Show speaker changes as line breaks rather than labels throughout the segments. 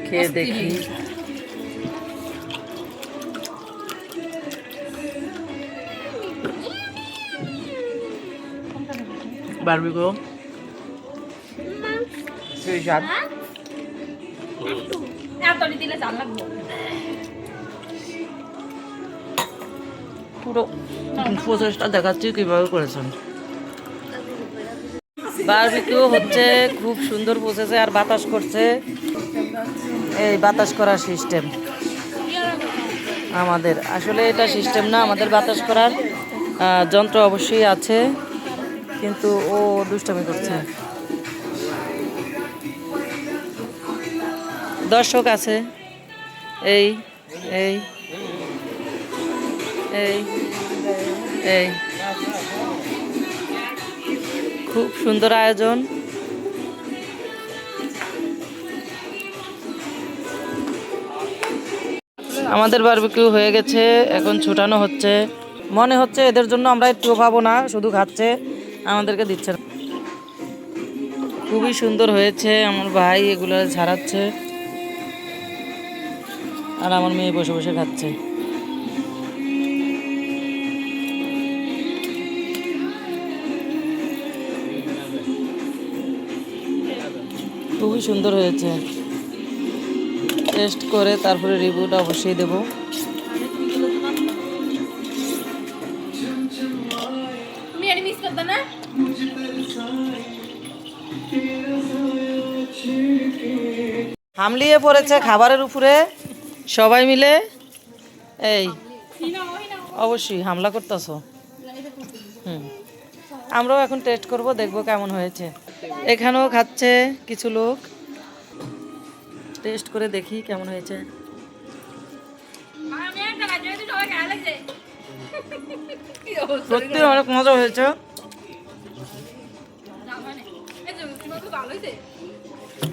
খেয়ে দেখি। বারবিকিউ সেই স্বাদ। পুরো প্রসেসটা দেখাচ্ছি কিভাবে করেছেন। বারবিকিউ হচ্ছে খুব সুন্দর প্রসেসে, আর বাতাস করছে, এই বাতাস করার সিস্টেম আমাদের। আসলে এটা সিস্টেম না, আমাদের বাতাস করার যন্ত্র অবশ্যই আছে, কিন্তু ও দুষ্টামি করছে। দর্শক আছে, এই এই এই এই খুব সুন্দর আয়োজন। আমাদের বারবিকিউ হয়ে গেছে, এখন ছুটানো হচ্ছে। মনে হচ্ছে এদের জন্য আমরা একটু খাবো না, শুধু খাচ্ছে, আমাদেরকে দিচ্ছে না। খুবই সুন্দর হয়েছে, আমার ভাই এগুলো ছাড়াচ্ছে আর আমার মেয়ে বসে বসে খাচ্ছে। খুবই সুন্দর হয়েছে, টেস্ট করে তারপরে রিভিউটা অবশ্যই দেব। হামলিয়ে পড়েছে খাবারের উপরে সবাই মিলে, এই অবশ্যই হামলা করতেছো। আমরাও এখন টেস্ট করব, দেখবো কেমন হয়েছে। এখানেও খাচ্ছে কিছু লোক, টেস্ট করে দেখি কেমন হয়েছে। সত্যি অনেক মজা হয়েছে,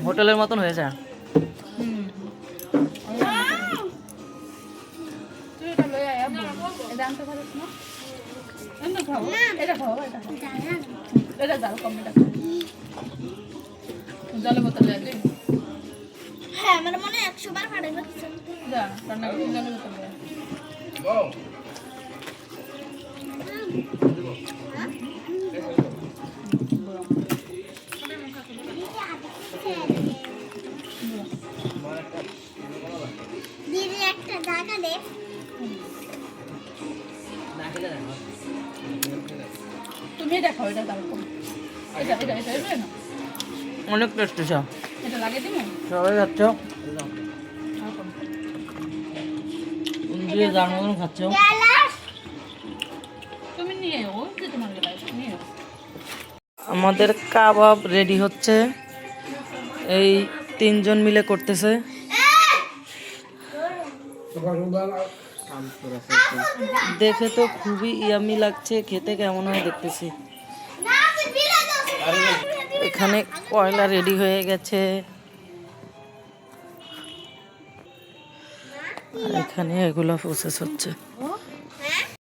হোটেলের মতন হয়েছে।
হ্যাঁ মানে মনে 100 বার ফাটাই দিদি একটা জায়গা দে। তুমি দেখো এটা তারকম এটা এটা এটা এটা না
অনেক টেস্টি।
এটা লাগিয়ে দিমু
সবাই খাচ্ছ, যার মতন খাচ্ছ।
তুমি নিয়ে ও যে তোমার নিয়ে
আমাদের কাবাব রেডি হচ্ছে, এই 3 জন মিলে করতেছে। দেখে তো খুবই ইয়ামি লাগছে, খেতে কেমন হয় দেখতেছি। এখানে কয়লা রেডি হয়ে গেছে, আর এখানে এগুলো প্রসেস হচ্ছে।